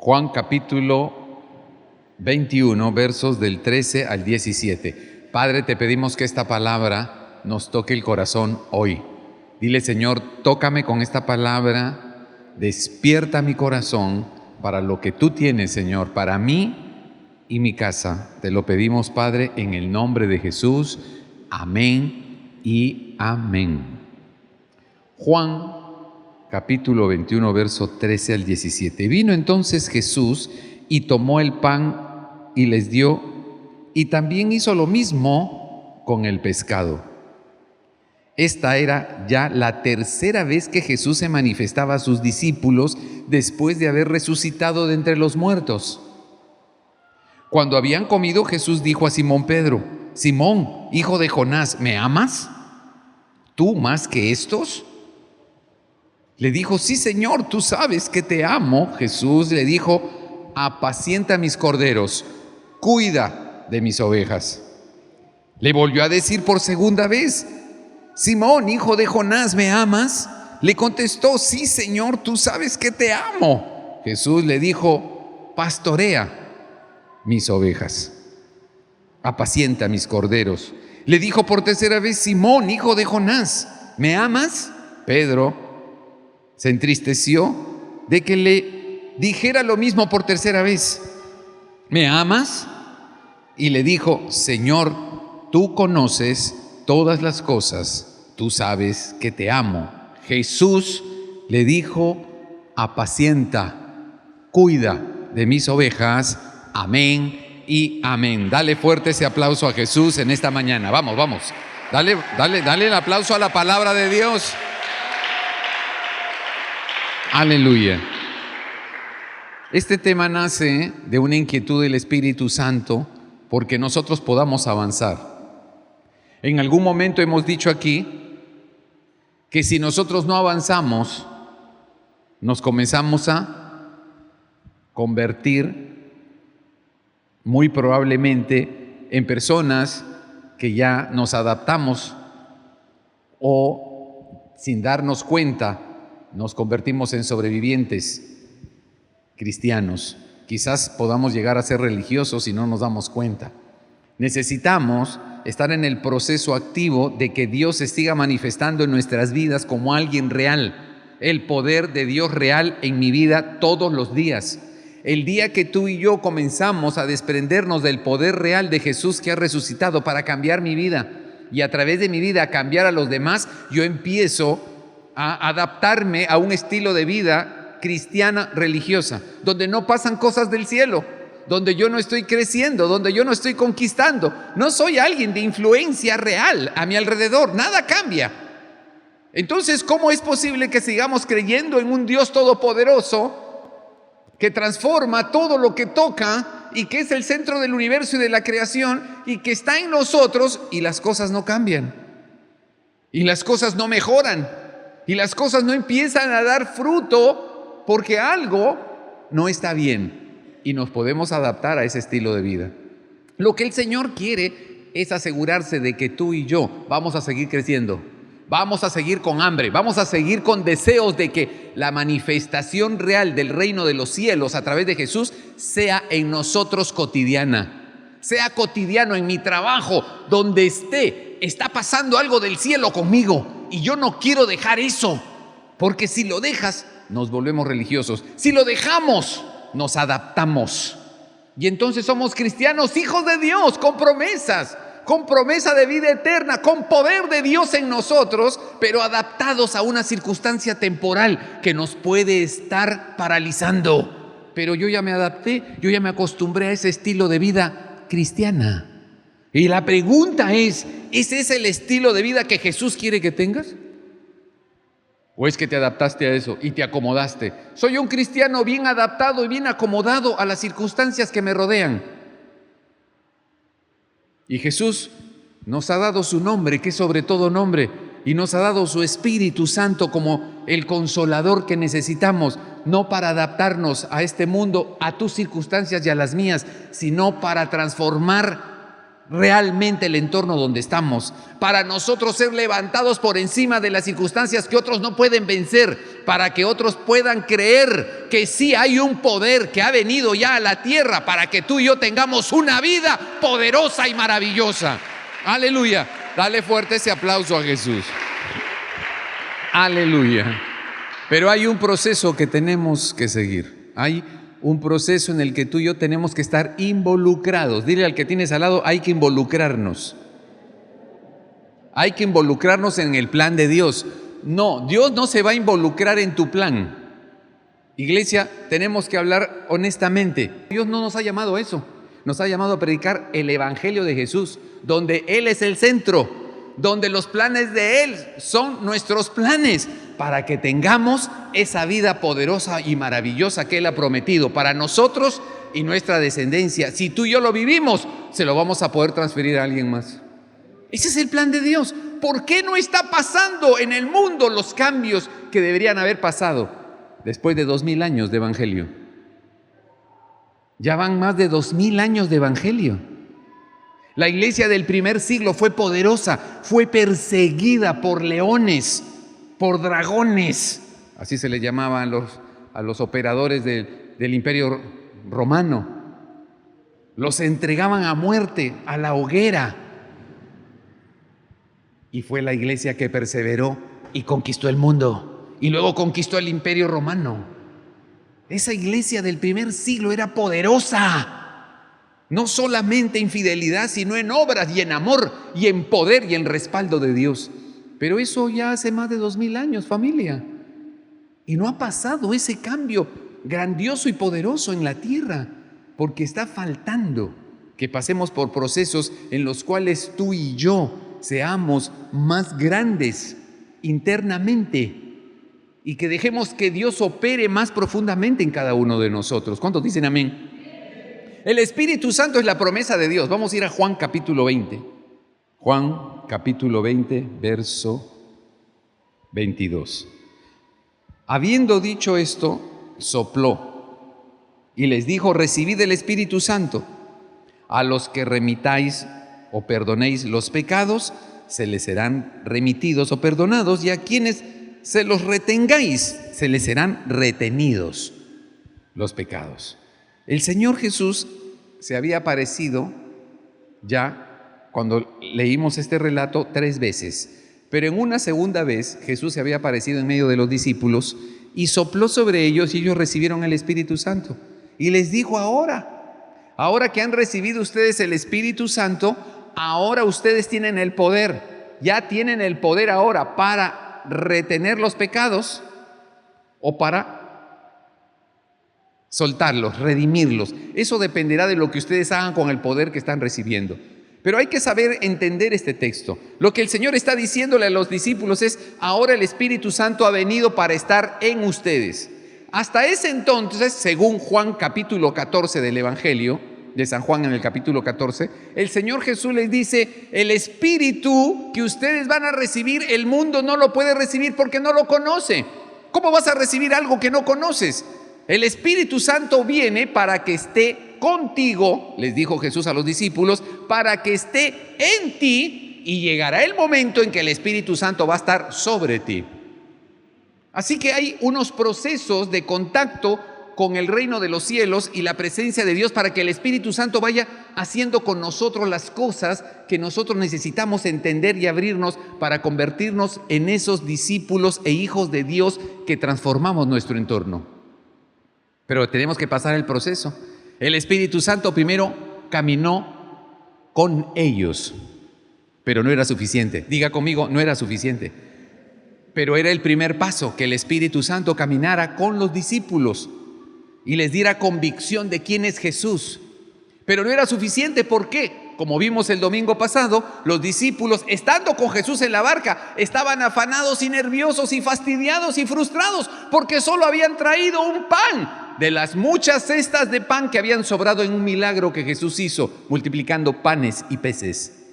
Juan capítulo 21, versos del 13 al 17. Padre, te pedimos que esta palabra nos toque el corazón hoy. Dile, Señor, tócame con esta palabra, despierta mi corazón para lo que tú tienes, Señor, para mí y mi casa. Te lo pedimos, Padre, en el nombre de Jesús. Amén y amén. Juan capítulo 21, verso 13 al 17. Vino entonces Jesús y tomó el pan y les dio, y también hizo lo mismo con el pescado. Esta era ya la tercera vez que Jesús se manifestaba a sus discípulos después de haber resucitado de entre los muertos. Cuando habían comido, Jesús dijo a Simón Pedro: Simón, hijo de Jonás, ¿me amas tú más que estos? Le dijo: sí, Señor, tú sabes que te amo. Jesús le dijo: apacienta mis corderos, cuida de mis ovejas. Le volvió a decir por segunda vez: Simón, hijo de Jonás, ¿me amas? Le contestó: sí, Señor, tú sabes que te amo. Jesús le dijo: pastorea mis ovejas, apacienta mis corderos. Le dijo por tercera vez: Simón, hijo de Jonás, ¿me amas? Pedro se entristeció de que le dijera lo mismo por tercera vez: ¿me amas? Y le dijo: Señor, tú conoces todas las cosas, tú sabes que te amo. Jesús le dijo: apacienta, cuida de mis ovejas. Amén y amén. Dale fuerte ese aplauso a Jesús en esta mañana. Vamos, vamos. Dale el aplauso a la palabra de Dios. Aleluya. Este tema nace de una inquietud del Espíritu Santo porque nosotros podamos avanzar. En algún momento hemos dicho aquí que si nosotros no avanzamos, nos comenzamos a convertir muy probablemente en personas que ya nos adaptamos o, sin darnos cuenta, nos convertimos en sobrevivientes cristianos. Quizás podamos llegar a ser religiosos si no nos damos cuenta. Necesitamos estar en el proceso activo de que Dios se siga manifestando en nuestras vidas como alguien real, el poder de Dios real en mi vida todos los días. El día que tú y yo comenzamos a desprendernos del poder real de Jesús que ha resucitado para cambiar mi vida y a través de mi vida a cambiar a los demás, yo empiezo a adaptarme a un estilo de vida cristiana religiosa, donde no pasan cosas del cielo, donde yo no estoy creciendo, donde yo no estoy conquistando, no soy alguien de influencia real a mi alrededor, nada cambia. Entonces, ¿cómo es posible que sigamos creyendo en un Dios todopoderoso que transforma todo lo que toca y que es el centro del universo y de la creación y que está en nosotros y las cosas no cambian y las cosas no mejoran y las cosas no empiezan a dar fruto porque algo no está bien y nos podemos adaptar a ese estilo de vida? Lo que el Señor quiere es asegurarse de que tú y yo vamos a seguir creciendo, vamos a seguir con hambre, vamos a seguir con deseos de que la manifestación real del reino de los cielos a través de Jesús sea en nosotros cotidiana, sea cotidiano en mi trabajo, donde está pasando algo del cielo conmigo y yo no quiero dejar eso, porque si lo dejas nos volvemos religiosos, si lo dejamos nos adaptamos y entonces somos cristianos, hijos de Dios, con promesas, con promesa de vida eterna, con poder de Dios en nosotros, pero adaptados a una circunstancia temporal que nos puede estar paralizando. Pero yo ya me adapté, yo ya me acostumbré a ese estilo de vida cristiana. Y la pregunta es, ¿ese es el estilo de vida que Jesús quiere que tengas? ¿O es que te adaptaste a eso y te acomodaste? Soy un cristiano bien adaptado y bien acomodado a las circunstancias que me rodean. Y Jesús nos ha dado su nombre, que es sobre todo nombre, y nos ha dado su Espíritu Santo como el consolador que necesitamos, no para adaptarnos a este mundo, a tus circunstancias y a las mías, sino para transformar realmente el entorno donde estamos, para nosotros ser levantados por encima de las circunstancias que otros no pueden vencer, para que otros puedan creer que sí hay un poder que ha venido ya a la tierra para que tú y yo tengamos una vida poderosa y maravillosa. Aleluya. Dale fuerte ese aplauso a Jesús. Aleluya. Pero hay un proceso que tenemos que seguir. Hay un proceso en el que tú y yo tenemos que estar involucrados. Dile al que tienes al lado, hay que involucrarnos. Hay que involucrarnos en el plan de Dios. No, Dios no se va a involucrar en tu plan. Iglesia, tenemos que hablar honestamente. Dios no nos ha llamado a eso. Nos ha llamado a predicar el Evangelio de Jesús, donde Él es el centro, donde los planes de Él son nuestros planes, para que tengamos esa vida poderosa y maravillosa que Él ha prometido para nosotros y nuestra descendencia. Si tú y yo lo vivimos, se lo vamos a poder transferir a alguien más. Ese es el plan de Dios. ¿Por qué no está pasando en el mundo los cambios que deberían haber pasado después de 2000 años de evangelio? Ya van más de 2000 años de evangelio. La iglesia del primer siglo fue poderosa, fue perseguida por leones, por dragones. Así se le llamaba a los operadores del imperio romano. Los entregaban a muerte, a la hoguera. Y fue la iglesia que perseveró y conquistó el mundo. Y luego conquistó el imperio romano. Esa iglesia del primer siglo era poderosa. No solamente en fidelidad, sino en obras y en amor y en poder y en respaldo de Dios. Pero eso ya hace más de 2000 años, familia. Y no ha pasado ese cambio grandioso y poderoso en la tierra, porque está faltando que pasemos por procesos en los cuales tú y yo seamos más grandes internamente y que dejemos que Dios opere más profundamente en cada uno de nosotros. ¿Cuántos dicen amén? El Espíritu Santo es la promesa de Dios. Vamos a ir a Juan capítulo 20. Juan capítulo 20, verso 22. Habiendo dicho esto, sopló y les dijo: recibid el Espíritu Santo. A los que remitáis o perdonéis los pecados, se les serán remitidos o perdonados, y a quienes se los retengáis, se les serán retenidos los pecados. El Señor Jesús se había aparecido ya cuando leímos este relato 3 veces, pero en una segunda vez Jesús se había aparecido en medio de los discípulos y sopló sobre ellos y ellos recibieron el Espíritu Santo. Y les dijo: ahora que han recibido ustedes el Espíritu Santo, ahora ustedes tienen el poder, ya tienen el poder ahora para retener los pecados o para soltarlos, redimirlos. Eso dependerá de lo que ustedes hagan con el poder que están recibiendo. Pero hay que saber entender este texto. Lo que el Señor está diciéndole a los discípulos es: ahora el Espíritu Santo ha venido para estar en ustedes. Hasta ese entonces, según Juan capítulo 14 del Evangelio de San Juan, en el capítulo 14, el Señor Jesús les dice: el Espíritu que ustedes van a recibir, el mundo no lo puede recibir porque no lo conoce. ¿Cómo vas a recibir algo que no conoces? El Espíritu Santo viene para que esté contigo, les dijo Jesús a los discípulos, para que esté en ti, y llegará el momento en que el Espíritu Santo va a estar sobre ti. Así que hay unos procesos de contacto con el reino de los cielos y la presencia de Dios para que el Espíritu Santo vaya haciendo con nosotros las cosas que nosotros necesitamos entender y abrirnos para convertirnos en esos discípulos e hijos de Dios que transformamos nuestro entorno. Pero tenemos que pasar el proceso. El Espíritu Santo primero caminó con ellos, pero no era suficiente. Diga conmigo, no era suficiente. Pero era el primer paso, que el Espíritu Santo caminara con los discípulos y les diera convicción de quién es Jesús. Pero no era suficiente. ¿Por qué? Como vimos el domingo pasado, los discípulos, estando con Jesús en la barca, estaban afanados y nerviosos y fastidiados y frustrados porque solo habían traído un pan de las muchas cestas de pan que habían sobrado en un milagro que Jesús hizo, multiplicando panes y peces.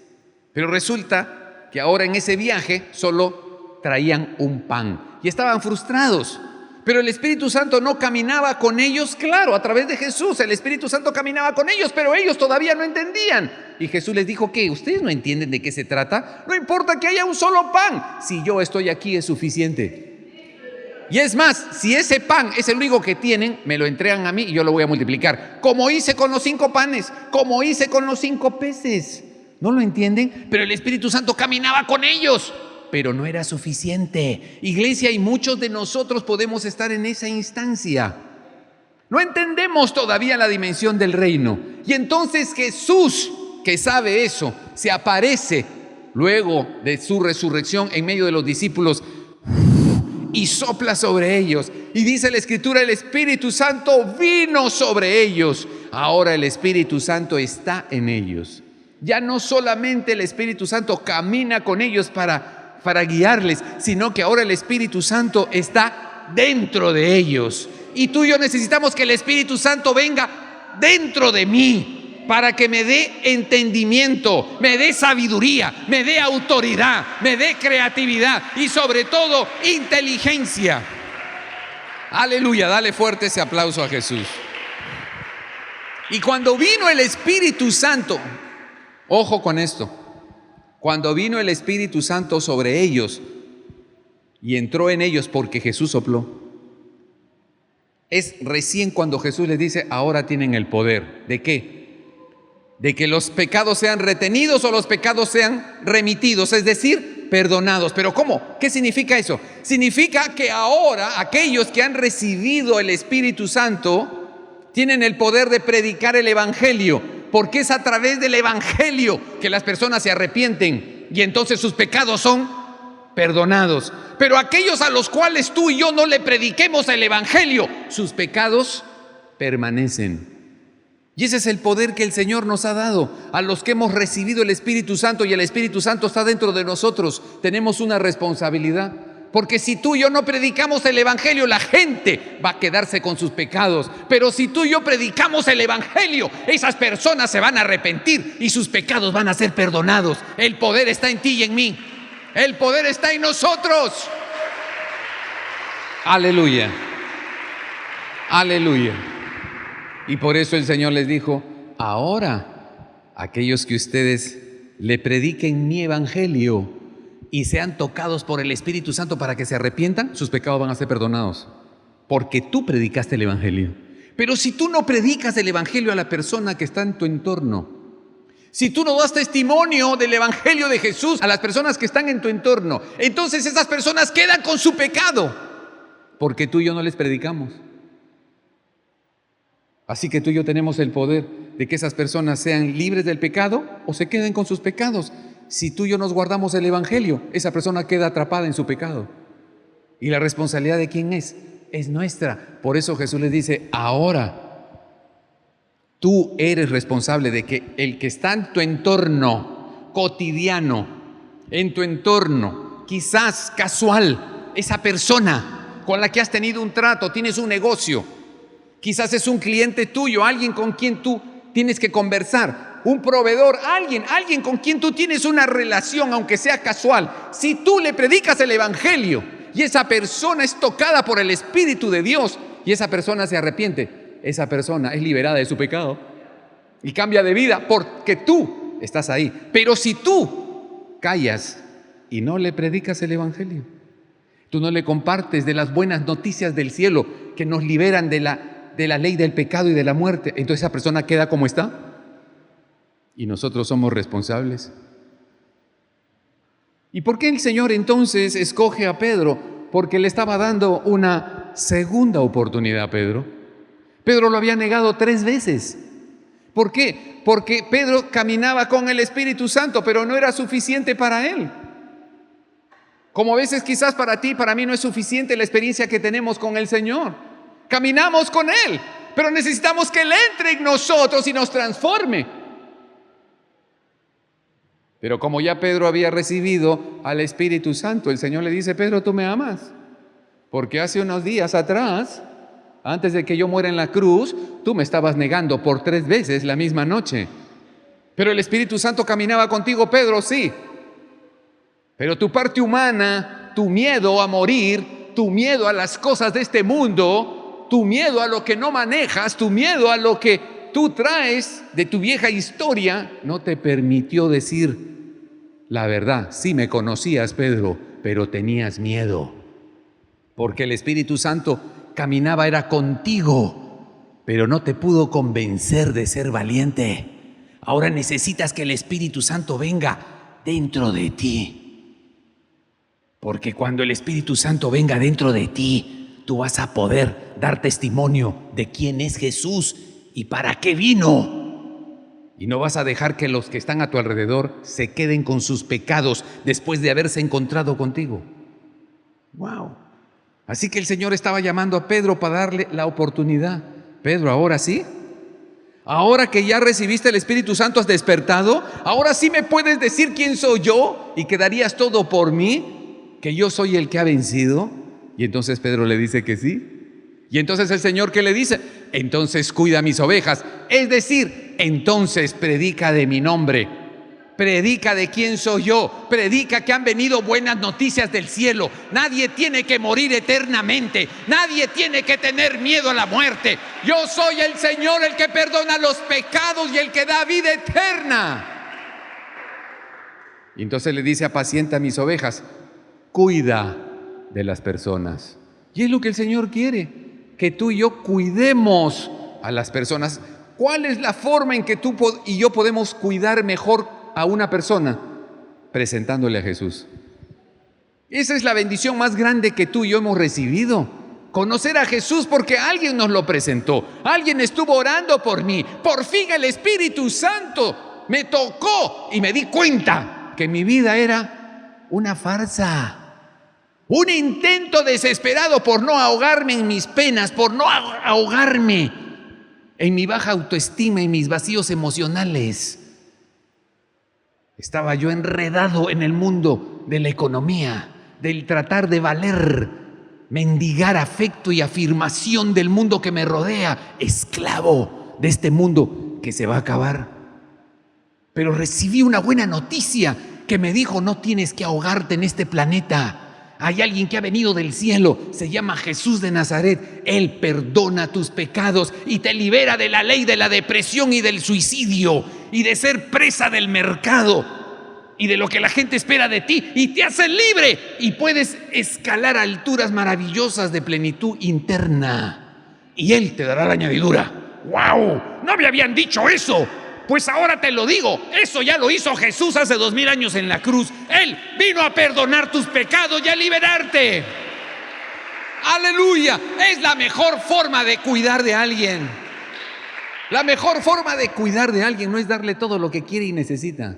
Pero resulta que ahora en ese viaje solo traían un pan y estaban frustrados Pero el Espíritu Santo no caminaba con ellos, claro, a través de Jesús. El Espíritu Santo caminaba con ellos, pero ellos todavía no entendían. Y Jesús les dijo, ¿qué? ¿Ustedes no entienden de qué se trata? No importa que haya un solo pan. Si yo estoy aquí es suficiente. Y es más, si ese pan es el único que tienen, me lo entregan a mí y yo lo voy a multiplicar. Como hice con los 5 panes, como hice con los 5 peces. ¿No lo entienden? Pero el Espíritu Santo caminaba con ellos. Pero no era suficiente. Iglesia, y muchos de nosotros podemos estar en esa instancia. No entendemos todavía la dimensión del reino. Y entonces Jesús, que sabe eso, se aparece luego de su resurrección en medio de los discípulos y sopla sobre ellos. Y dice la Escritura, el Espíritu Santo vino sobre ellos. Ahora el Espíritu Santo está en ellos. Ya no solamente el Espíritu Santo camina con ellos para guiarles, sino que ahora el Espíritu Santo está dentro de ellos. Y tú y yo necesitamos que el Espíritu Santo venga dentro de mí para que me dé entendimiento, me dé sabiduría, me dé autoridad, me dé creatividad y sobre todo inteligencia. Aleluya, dale fuerte ese aplauso a Jesús. Y cuando vino el Espíritu Santo, ojo con esto, cuando vino el Espíritu Santo sobre ellos y entró en ellos porque Jesús sopló, es recién cuando Jesús les dice, ahora tienen el poder. ¿De qué? De que los pecados sean retenidos o los pecados sean remitidos, es decir, perdonados. ¿Pero cómo? ¿Qué significa eso? Significa que ahora aquellos que han recibido el Espíritu Santo tienen el poder de predicar el Evangelio, porque es a través del Evangelio que las personas se arrepienten y entonces sus pecados son perdonados. Pero aquellos a los cuales tú y yo no le prediquemos el Evangelio, sus pecados permanecen. Y ese es el poder que el Señor nos ha dado a los que hemos recibido el Espíritu Santo, y el Espíritu Santo está dentro de nosotros. Tenemos una responsabilidad, porque si tú y yo no predicamos el Evangelio, la gente va a quedarse con sus pecados. Pero si tú y yo predicamos el Evangelio, esas personas se van a arrepentir y sus pecados van a ser perdonados. El poder está en ti y en mí. El poder está en nosotros. Aleluya. Aleluya. Y por eso el Señor les dijo, ahora aquellos que ustedes le prediquen mi Evangelio y sean tocados por el Espíritu Santo para que se arrepientan, sus pecados van a ser perdonados, porque tú predicaste el Evangelio. Pero si tú no predicas el Evangelio a la persona que está en tu entorno, si tú no das testimonio del Evangelio de Jesús a las personas que están en tu entorno, entonces esas personas quedan con su pecado, porque tú y yo no les predicamos. Así que tú y yo tenemos el poder de que esas personas sean libres del pecado o se queden con sus pecados. Si tú y yo nos guardamos el Evangelio, esa persona queda atrapada en su pecado. ¿Y la responsabilidad de quién es? Es nuestra. Por eso Jesús les dice, ahora tú eres responsable de que el que está en tu entorno cotidiano, en tu entorno quizás casual, esa persona con la que has tenido un trato, tienes un negocio, quizás es un cliente tuyo, alguien con quien tú tienes que conversar, un proveedor, alguien con quien tú tienes una relación, aunque sea casual. Si tú le predicas el Evangelio y esa persona es tocada por el Espíritu de Dios y esa persona se arrepiente, esa persona es liberada de su pecado y cambia de vida porque tú estás ahí. Pero si tú callas y no le predicas el Evangelio, tú no le compartes de las buenas noticias del cielo que nos liberan de la ley del pecado y de la muerte, entonces esa persona queda como está y nosotros somos responsables. ¿Y por qué el Señor entonces escoge a Pedro? Porque le estaba dando una segunda oportunidad a Pedro. Pedro lo había negado 3 veces. ¿Por qué? Porque Pedro caminaba con el Espíritu Santo, pero no era suficiente para él. Como a veces quizás para ti, para mí no es suficiente la experiencia que tenemos con el Señor. Caminamos con Él, pero necesitamos que Él entre en nosotros y nos transforme. Pero como ya Pedro había recibido al Espíritu Santo, el Señor le dice, Pedro, ¿tú me amas? Porque hace unos días atrás, antes de que yo muera en la cruz, tú me estabas negando por 3 veces la misma noche. Pero el Espíritu Santo caminaba contigo, Pedro, sí. Pero tu parte humana, tu miedo a morir, tu miedo a las cosas de este mundo, tu miedo a lo que no manejas, tu miedo a lo que tú traes de tu vieja historia, no te permitió decir la verdad. Sí me conocías, Pedro, pero tenías miedo, porque el Espíritu Santo caminaba, era contigo, pero no te pudo convencer de ser valiente. Ahora necesitas que el Espíritu Santo venga dentro de ti, porque cuando el Espíritu Santo venga dentro de ti, tú vas a poder dar testimonio de quién es Jesús y para qué vino. Y no vas a dejar que los que están a tu alrededor se queden con sus pecados después de haberse encontrado contigo. ¡Wow! Así que el Señor estaba llamando a Pedro para darle la oportunidad. Pedro, ahora sí. Ahora que ya recibiste el Espíritu Santo, has despertado. Ahora sí me puedes decir quién soy yo y que darías todo por mí, que yo soy el que ha vencido. Y entonces Pedro le dice que sí. Y entonces el Señor, ¿qué le dice? Entonces cuida mis ovejas. Es decir, entonces predica de mi nombre. Predica de quién soy yo. Predica que han venido buenas noticias del cielo. Nadie tiene que morir eternamente. Nadie tiene que tener miedo a la muerte. Yo soy el Señor, el que perdona los pecados y el que da vida eterna. Y entonces le dice: apacienta mis ovejas. Cuida de las personas. Y es lo que el Señor quiere, que tú y yo cuidemos a las personas. ¿Cuál es la forma en que tú y yo podemos cuidar mejor a una persona? Presentándole a Jesús. Esa es la bendición más grande que tú y yo hemos recibido. Conocer a Jesús porque alguien nos lo presentó. Alguien estuvo orando por mí. Por fin el Espíritu Santo me tocó y me di cuenta que mi vida era una farsa. Un intento desesperado por no ahogarme en mis penas, por no ahogarme en mi baja autoestima y mis vacíos emocionales. Estaba yo enredado en el mundo de la economía, del tratar de valer, mendigar afecto y afirmación del mundo que me rodea, esclavo de este mundo que se va a acabar. Pero recibí una buena noticia que me dijo: no tienes que ahogarte en este planeta. Hay alguien que ha venido del cielo, se llama Jesús de Nazaret. Él perdona tus pecados y te libera de la ley de la depresión y del suicidio y de ser presa del mercado y de lo que la gente espera de ti, y te hace libre y puedes escalar alturas maravillosas de plenitud interna. Y Él te dará la añadidura. ¡Wow! ¿No me habían dicho eso? Pues ahora te lo digo, eso ya lo hizo Jesús hace 2000 años en la cruz. Él vino a perdonar tus pecados y a liberarte. ¡Aleluya! Es la mejor forma de cuidar de alguien. La mejor forma de cuidar de alguien no es darle todo lo que quiere y necesita.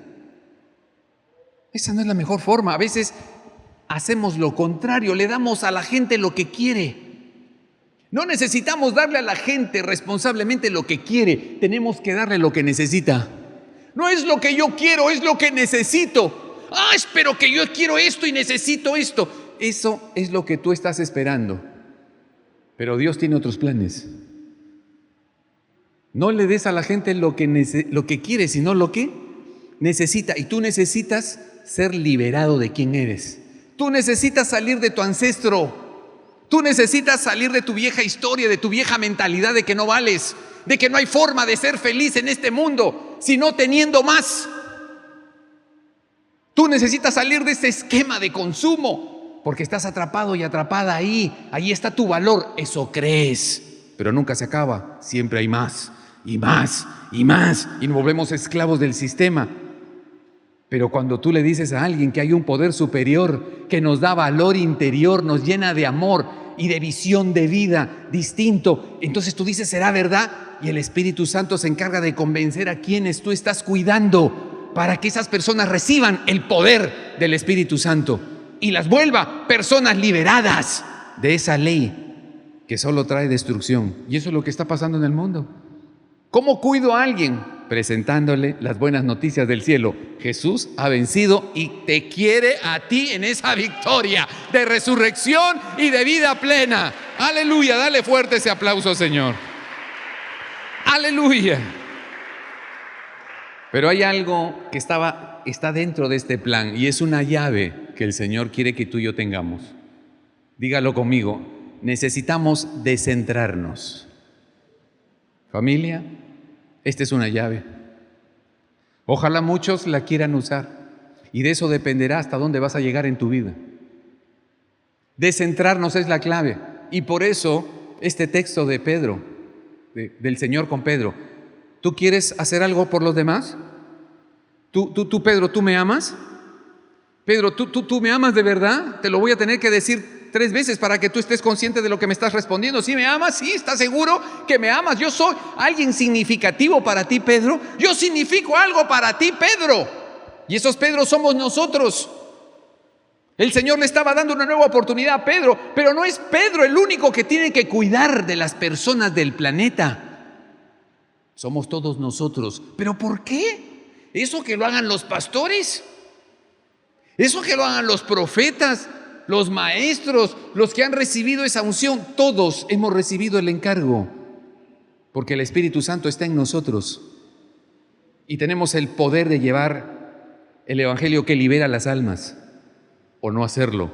Esa no es la mejor forma. A veces hacemos lo contrario, le damos a la gente lo que quiere. No necesitamos darle a la gente responsablemente lo que quiere, tenemos que darle lo que necesita. No es lo que yo quiero, es lo que necesito. Espero que yo quiero esto y necesito esto. Eso es lo que tú estás esperando. Pero Dios tiene otros planes. No le des a la gente lo que quiere, sino lo que necesita. Y tú necesitas ser liberado de quién eres. Tú necesitas salir de tu ancestro. Tú necesitas salir de tu vieja historia, de tu vieja mentalidad de que no vales, de que no hay forma de ser feliz en este mundo, sino teniendo más. Tú necesitas salir de ese esquema de consumo, porque estás atrapado y atrapada ahí. Ahí está tu valor, eso crees, pero nunca se acaba. Siempre hay más, y más, y más, y nos volvemos esclavos del sistema. Pero cuando tú le dices a alguien que hay un poder superior que nos da valor interior, nos llena de amor y de visión de vida distinto, entonces tú dices: ¿será verdad? Y el Espíritu Santo se encarga de convencer a quienes tú estás cuidando para que esas personas reciban el poder del Espíritu Santo y las vuelva personas liberadas de esa ley que solo trae destrucción. Y eso es lo que está pasando en el mundo. ¿Cómo cuido a alguien? Presentándole las buenas noticias del cielo. Jesús ha vencido y te quiere a ti en esa victoria de resurrección y de vida plena. Aleluya, dale fuerte ese aplauso, Señor. Aleluya. Pero hay algo que está dentro de este plan, y es una llave que el Señor quiere que tú y yo tengamos. Dígalo conmigo, necesitamos descentrarnos. Familia, esta es una llave. Ojalá muchos la quieran usar y de eso dependerá hasta dónde vas a llegar en tu vida. Descentrarnos es la clave y por eso este texto de Pedro, del Señor con Pedro, ¿tú quieres hacer algo por los demás? ¿Tú Pedro, tú me amas? Pedro, ¿tú me amas de verdad? Te lo voy a tener que decir 3 veces para que tú estés consciente de lo que me estás respondiendo. ¿Sí me amas? ¿Sí? ¿Estás seguro que me amas? Yo soy alguien significativo para ti, Pedro. Yo significo algo para ti, Pedro. Y esos Pedros somos nosotros. El Señor le estaba dando una nueva oportunidad a Pedro, pero no es Pedro el único que tiene que cuidar de las personas del planeta. Somos todos nosotros. ¿Pero por qué? ¿Eso que lo hagan los pastores? ¿Eso que lo hagan los profetas? Los maestros, los que han recibido esa unción, todos hemos recibido el encargo, porque el Espíritu Santo está en nosotros y tenemos el poder de llevar el Evangelio que libera las almas o no hacerlo.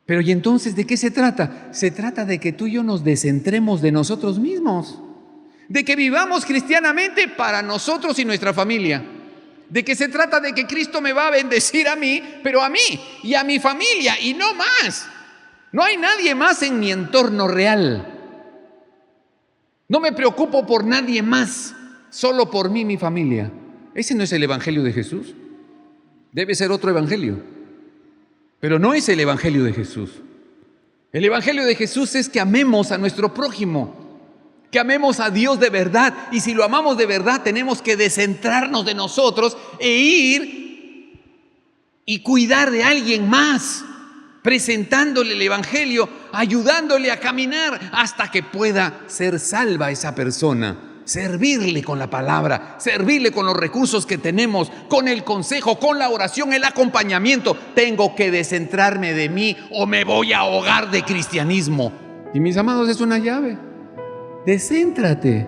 Pero ¿y entonces de qué se trata? Se trata de que tú y yo nos descentremos de nosotros mismos, de que vivamos cristianamente para nosotros y nuestra familia. De que se trata de que Cristo me va a bendecir a mí, pero a mí y a mi familia y no más. No hay nadie más en mi entorno real. No me preocupo por nadie más, solo por mí y mi familia. Ese no es el Evangelio de Jesús. Debe ser otro evangelio, pero no es el Evangelio de Jesús. El Evangelio de Jesús es que amemos a nuestro prójimo, que amemos a Dios de verdad, y si lo amamos de verdad tenemos que descentrarnos de nosotros e ir y cuidar de alguien más, presentándole el Evangelio, ayudándole a caminar hasta que pueda ser salva esa persona, servirle con la palabra, servirle con los recursos que tenemos, con el consejo, con la oración, el acompañamiento. Tengo que descentrarme de mí o me voy a ahogar de cristianismo. Y mis amados, es una llave. Descéntrate,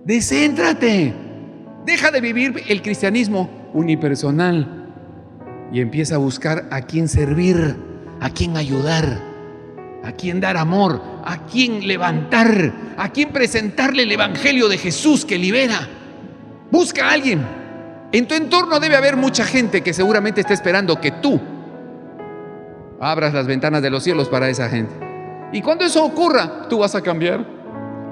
descéntrate. Deja de vivir el cristianismo unipersonal y empieza a buscar a quién servir, a quién ayudar, a quién dar amor, a quién levantar, a quién presentarle el Evangelio de Jesús que libera. Busca a alguien. En tu entorno debe haber mucha gente que seguramente está esperando que tú abras las ventanas de los cielos para esa gente. Y cuando eso ocurra, tú vas a cambiar.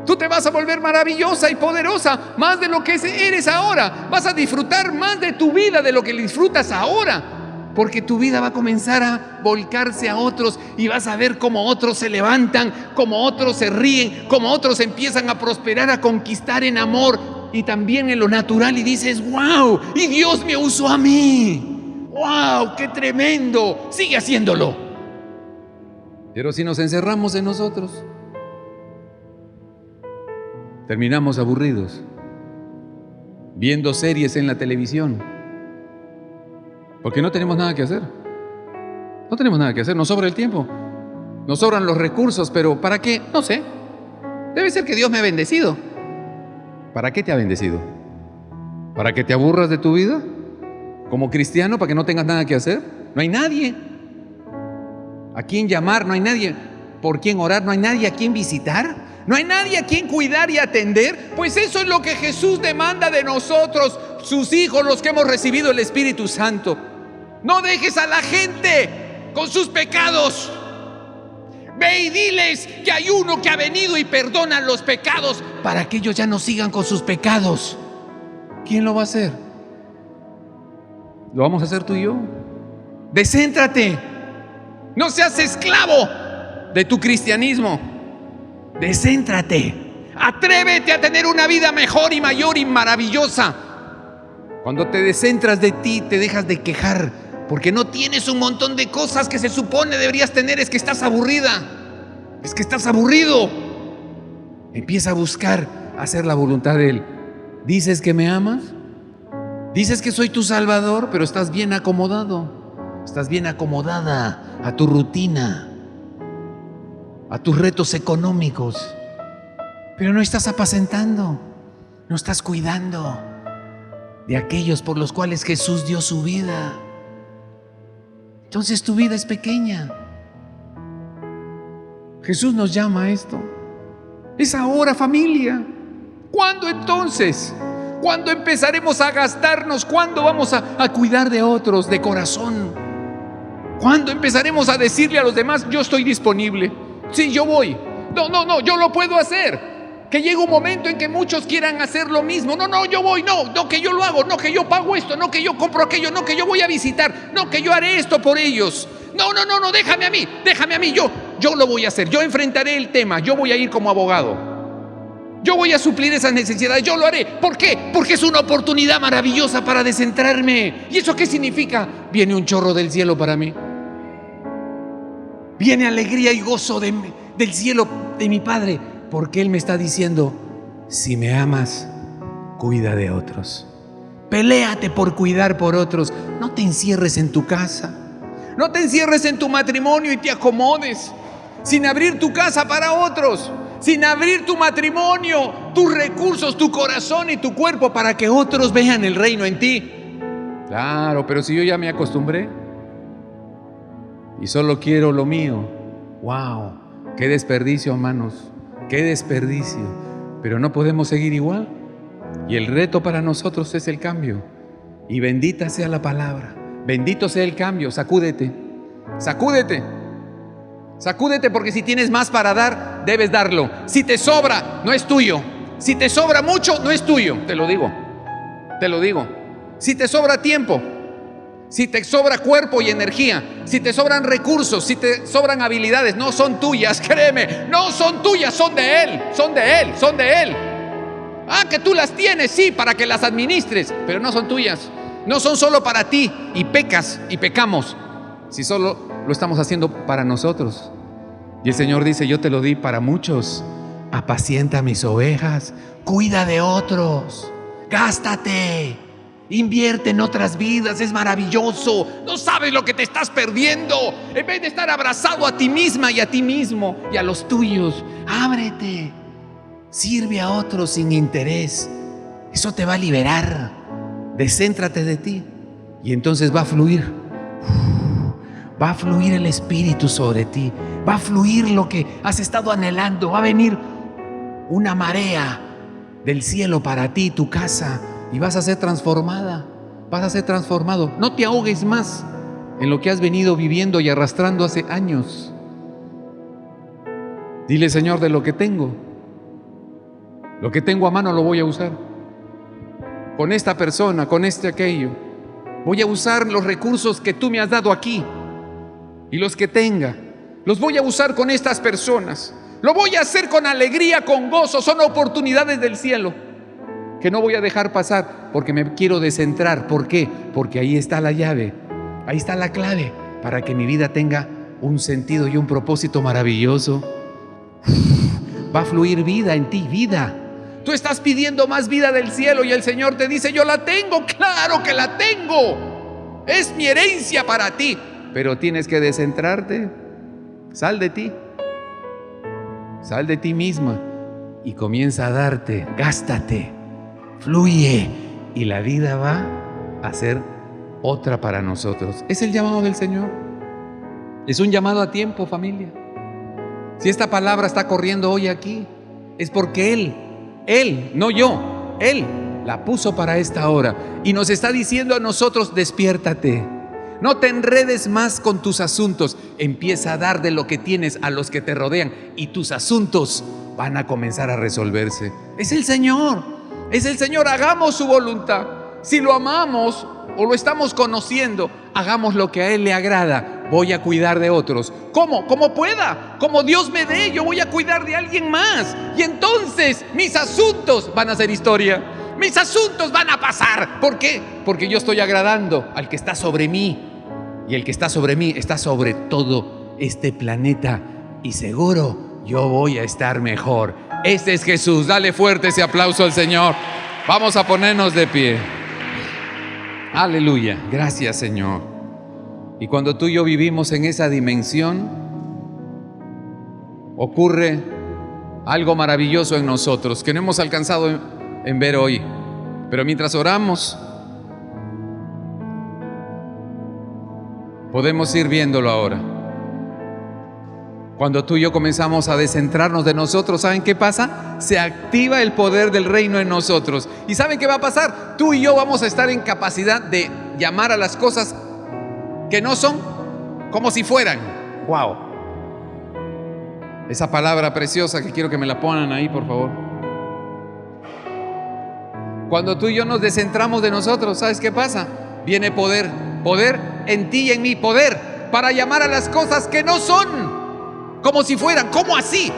Tú te vas a volver maravillosa y poderosa, más de lo que eres ahora. Vas a disfrutar más de tu vida de lo que disfrutas ahora, porque tu vida va a comenzar a volcarse a otros y vas a ver cómo otros se levantan, cómo otros se ríen, cómo otros empiezan a prosperar, a conquistar en amor y también en lo natural, y dices: ¡wow! Y Dios me usó a mí. ¡Wow! ¡Qué tremendo! Sigue haciéndolo. Pero si nos encerramos en nosotros, terminamos aburridos, viendo series en la televisión, porque no tenemos nada que hacer. No tenemos nada que hacer, nos sobra el tiempo, nos sobran los recursos, pero ¿para qué? No sé. Debe ser que Dios me ha bendecido. ¿Para qué te ha bendecido? ¿Para que te aburras de tu vida? ¿Como cristiano, para que no tengas nada que hacer? No hay nadie a quien llamar, no hay nadie por quien orar, no hay nadie a quien visitar, no hay nadie a quien cuidar y atender. Pues eso es lo que Jesús demanda de nosotros, sus hijos, los que hemos recibido el Espíritu Santo. No dejes a la gente con sus pecados. Ve y diles que hay uno que ha venido y perdona los pecados para que ellos ya no sigan con sus pecados. ¿Quién lo va a hacer? ¿Lo vamos a hacer tú y yo? Descéntrate. No seas esclavo de tu cristianismo. Descéntrate. Atrévete a tener una vida mejor y mayor y maravillosa. Cuando te descentras de ti, te dejas de quejar porque no tienes un montón de cosas que se supone deberías tener. Es que estás aburrida. Es que estás aburrido. Empieza a buscar hacer la voluntad de Él. ¿Dices que me amas? ¿Dices que soy tu Salvador? Pero estás bien acomodado. Estás bien acomodada a tu rutina, a tus retos económicos, pero no estás apacentando, no estás cuidando de aquellos por los cuales Jesús dio su vida. entonces tu vida es pequeña. Jesús nos llama a esto. Es ahora, familia. ¿Cuándo entonces? ¿Cuándo empezaremos a gastarnos? ¿Cuándo vamos a cuidar de otros de corazón? ¿Cuándo empezaremos a decirle a los demás, yo estoy disponible? Sí, yo voy. No, yo lo puedo hacer. Que llega un momento en que muchos quieran hacer lo mismo. No, yo voy, no, que yo lo hago, no, que yo pago esto, no, que yo compro aquello, no, que yo voy a visitar, no, que yo haré esto por ellos. No, déjame a mí, yo lo voy a hacer, yo enfrentaré el tema, yo voy a ir como abogado. Yo voy a suplir esas necesidades, yo lo haré. ¿Por qué? Porque es una oportunidad maravillosa para descentrarme. ¿Y eso qué significa? Viene un chorro del cielo para mí. Viene alegría y gozo del cielo de mi Padre, porque Él me está diciendo, si me amas, cuida de otros. Peléate por cuidar por otros. No te encierres en tu casa. No te encierres en tu matrimonio y te acomodes sin abrir tu casa para otros, sin abrir tu matrimonio, tus recursos, tu corazón y tu cuerpo para que otros vean el reino en ti. Claro, pero si yo ya me acostumbré y solo quiero lo mío, wow, qué desperdicio, hermanos, qué desperdicio. Pero no podemos seguir igual. Y el reto para nosotros es el cambio. Y bendita sea la palabra, bendito sea el cambio. Sacúdete, porque si tienes más para dar, debes darlo. Si te sobra, no es tuyo. Si te sobra mucho, no es tuyo. Te lo digo. Si te sobra tiempo, si te sobra cuerpo y energía, si te sobran recursos, si te sobran habilidades, no son tuyas, créeme, no son tuyas, son de Él. Ah, que tú las tienes, sí, para que las administres, pero no son tuyas, no son solo para ti. Y pecas y pecamos si solo lo estamos haciendo para nosotros. Y el Señor dice, yo te lo di para muchos. Apacienta mis ovejas, cuida de otros, gástate, invierte en otras vidas, es maravilloso. No sabes lo que te estás perdiendo. En vez de estar abrazado a ti misma y a ti mismo y a los tuyos, ábrete, sirve a otros sin interés. Eso te va a liberar. Descéntrate de ti y entonces va a fluir el Espíritu sobre ti, va a fluir lo que has estado anhelando, va a venir una marea del cielo para ti, tu casa, y vas a ser transformada, vas a ser transformado. No te ahogues más en lo que has venido viviendo y arrastrando hace años. Dile, Señor, de lo que tengo a mano lo voy a usar. Con esta persona, con aquello. Voy a usar los recursos que tú me has dado aquí y los que tenga. Los voy a usar con estas personas. Lo voy a hacer con alegría, con gozo. Son oportunidades del cielo que no voy a dejar pasar porque me quiero descentrar. ¿Por qué? Porque ahí está la llave, ahí está la clave para que mi vida tenga un sentido y un propósito maravilloso. Va a fluir vida en ti, vida. Tú estás pidiendo más vida del cielo y el Señor te dice, yo la tengo, claro que la tengo. Es mi herencia para ti, pero tienes que descentrarte. Sal de ti misma y comienza a darte, gástate, fluye y la vida va a ser otra para nosotros. Es el llamado del Señor. Es un llamado a tiempo, familia. Si esta palabra está corriendo hoy aquí, es porque Él, no yo, Él la puso para esta hora y nos está diciendo a nosotros, despiértate. No te enredes más con tus asuntos. Empieza a dar de lo que tienes a los que te rodean y tus asuntos van a comenzar a resolverse. Es el Señor, hagamos su voluntad. Si lo amamos o lo estamos conociendo, hagamos lo que a Él le agrada. Voy a cuidar de otros. ¿Cómo? Como pueda, como Dios me dé, yo voy a cuidar de alguien más. Y entonces mis asuntos van a ser historia. Mis asuntos van a pasar. ¿Por qué? Porque yo estoy agradando al que está sobre mí. Y el que está sobre mí está sobre todo este planeta. Y seguro yo voy a estar mejor. Este es Jesús. Dale fuerte ese aplauso al Señor. Vamos a ponernos de pie. Aleluya. Gracias, Señor. Y cuando tú y yo vivimos en esa dimensión, ocurre algo maravilloso en nosotros que no hemos alcanzado en ver hoy. Pero mientras oramos, Podemos ir viéndolo ahora. Cuando tú y yo comenzamos a descentrarnos de nosotros, ¿saben qué pasa? Se activa el poder del reino en nosotros. ¿Y saben qué va a pasar? Tú y yo vamos a estar en capacidad de llamar a las cosas que no son como si fueran. ¡Wow! Esa palabra preciosa que quiero que me la pongan ahí, por favor. Cuando tú y yo nos descentramos de nosotros, ¿sabes qué pasa? Viene poder. Poder en ti y en mí. Poder para llamar a las cosas que no son como si fueran. ¿Cómo así?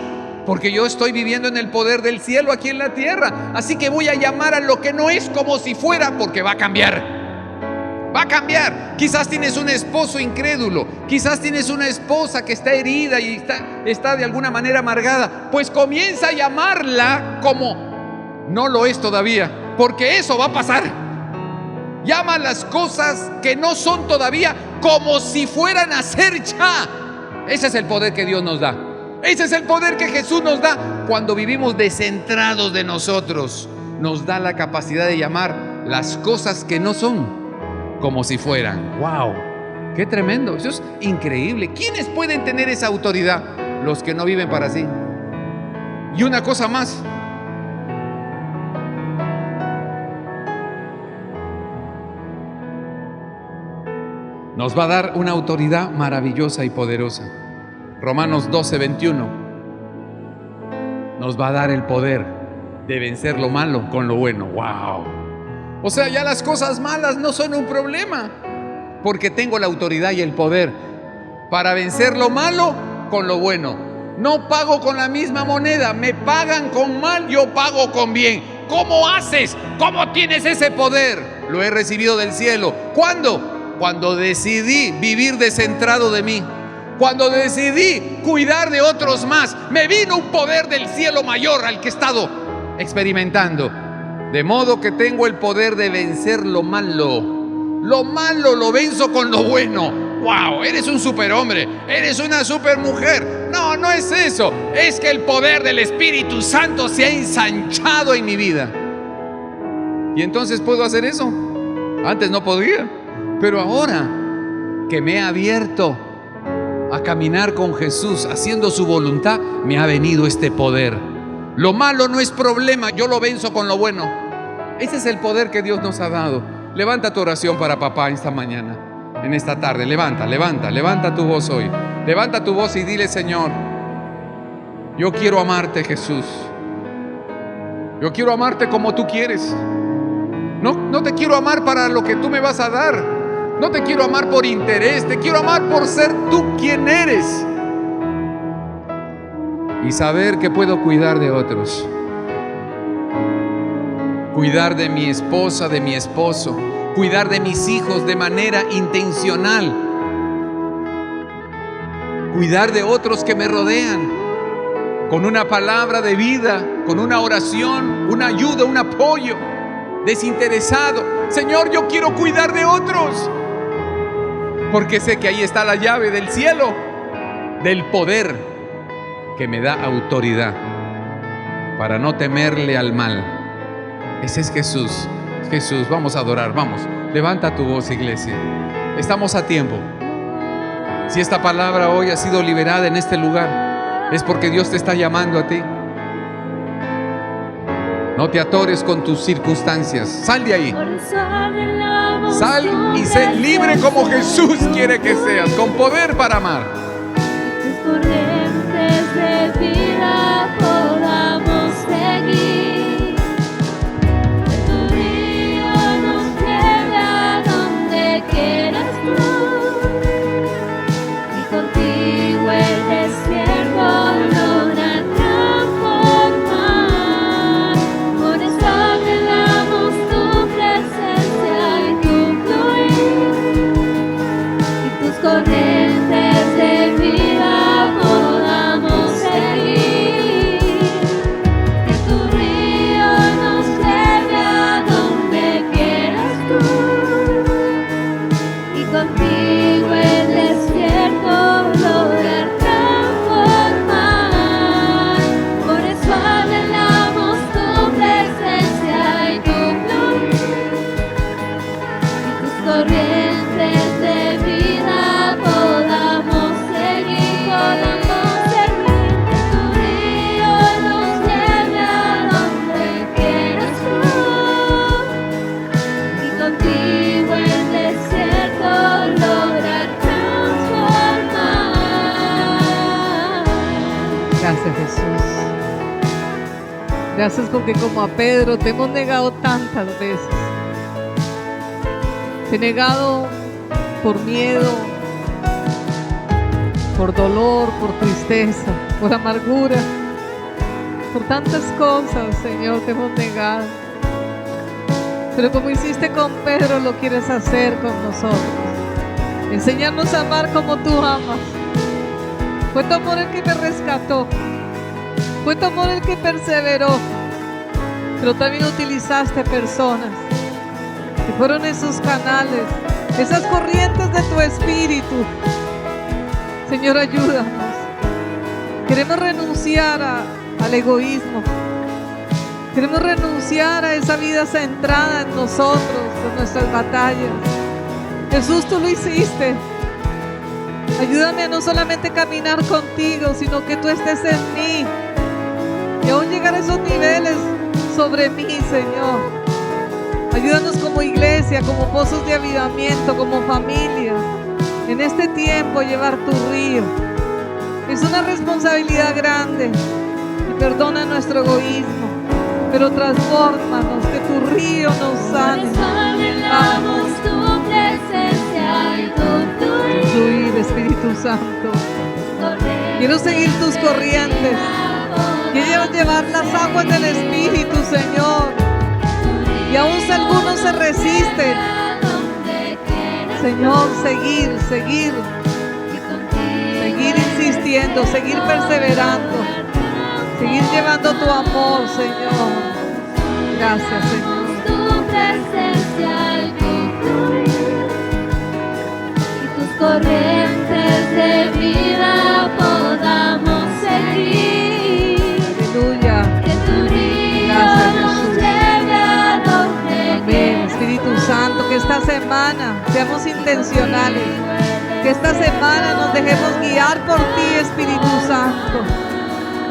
Porque yo estoy viviendo en el poder del cielo aquí en la tierra. Así que voy a llamar a lo que no es como si fuera, porque va a cambiar. Va a cambiar. Quizás tienes un esposo incrédulo. Quizás tienes una esposa que está herida y está de alguna manera amargada. Pues comienza a llamarla como no lo es todavía, porque eso va a pasar. Llama a las cosas que no son todavía como si fueran a ser ya. Ese es el poder que Dios nos da. Ese es el poder que Jesús nos da cuando vivimos descentrados de nosotros. Nos da la capacidad de llamar las cosas que no son como si fueran. ¡Wow! ¡Qué tremendo! Eso es increíble. ¿Quiénes pueden tener esa autoridad? Los que no viven para sí. Y una cosa más. Nos va a dar una autoridad maravillosa y poderosa. Romanos 12:21 nos va a dar el poder de vencer lo malo con lo bueno. ¡Wow! O sea, ya las cosas malas no son un problema, porque tengo la autoridad y el poder para vencer lo malo con lo bueno. No pago con la misma moneda, me pagan con mal, yo pago con bien. ¿Cómo haces? ¿Cómo tienes ese poder? Lo he recibido del cielo. ¿Cuándo? Cuando decidí vivir descentrado de mí, cuando decidí cuidar de otros más, me vino un poder del cielo mayor al que he estado experimentando. De modo que tengo el poder de vencer lo malo. Lo malo lo venzo con lo bueno. ¡Wow! Eres un superhombre, eres una supermujer. No, no es eso. Es que el poder del Espíritu Santo se ha ensanchado en mi vida. Y entonces puedo hacer eso. Antes no podía. Pero ahora que me he abierto a caminar con Jesús, haciendo su voluntad, me ha venido este poder. Lo malo no es problema, yo lo venzo con lo bueno. Ese es el poder que Dios nos ha dado. Levanta tu oración para papá esta mañana, en esta tarde. Levanta tu voz hoy. Levanta tu voz y dile: Señor, yo quiero amarte, Jesús. Yo quiero amarte como tú quieres. No te quiero amar para lo que tú me vas a dar. No te quiero amar por interés, te quiero amar por ser tú quien eres. Y saber que puedo cuidar de otros. Cuidar de mi esposa, de mi esposo. Cuidar de mis hijos de manera intencional. Cuidar de otros que me rodean. Con una palabra de vida, con una oración, una ayuda, un apoyo desinteresado. Señor, yo quiero cuidar de otros. Porque sé que ahí está la llave del cielo, del poder que me da autoridad para no temerle al mal. Ese es Jesús. Jesús, vamos a adorar, vamos. Levanta tu voz, iglesia. Estamos a tiempo. Si esta palabra hoy ha sido liberada en este lugar, es porque Dios te está llamando a ti. No te atores con tus circunstancias. Sal de ahí. Sal y sé libre como Jesús quiere que seas, con poder para amar. Tus corrientes de vida podamos seguir. Tu río nos lleva donde quieras tú. Y contigo el desierto logra transformar. Por eso anhelamos tu presencia y tu fluir. Y tus corrientes de Gracias porque como a Pedro te hemos negado tantas veces. Te he negado por miedo, por dolor, por tristeza, por amargura, por tantas cosas, Señor, te hemos negado. Pero como hiciste con Pedro, lo quieres hacer con nosotros. Enseñarnos a amar como tú amas. Fue tu amor el que me rescató. Fue tu amor el que perseveró. Pero también utilizaste personas que fueron esos canales, esas corrientes de tu espíritu. Señor, ayúdanos. Queremos renunciar al egoísmo. Queremos renunciar a esa vida centrada en nosotros, en nuestras batallas. Jesús, tú lo hiciste. Ayúdame a no solamente caminar contigo, sino que tú estés en mí. Y aún llegar a esos niveles sobre mí, Señor. Ayúdanos como iglesia, como pozos de avivamiento, como familia. En este tiempo llevar tu río. Es una responsabilidad grande. Y perdona nuestro egoísmo. Pero transfórmanos, que tu río nos sane. Por eso anhelamos tu presencia y tu Fluir, Espíritu Santo. Quiero seguir tus corrientes. Quiero llevar las aguas del Espíritu, Señor. Y aún si algunos se resisten, Señor, seguir insistiendo, seguir perseverando, seguir llevando tu amor, Señor. Gracias, Señor. Tu presencia y tu fluir, y tus corrientes de vida podamos seguir. Aleluya. Que tu río Gracias, nos Jesús. lleve a donde Amén. Espíritu Santo, que esta semana seamos intencionales. Que esta semana nos dejemos guiar por ti, Espíritu Santo,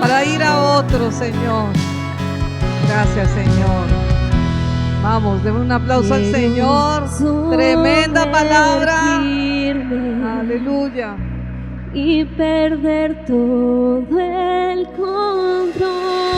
para ir a otro, Señor. Gracias, Señor. Vamos, demos un aplauso al Señor. Tremenda palabra. Aleluya. Y perder todo el control.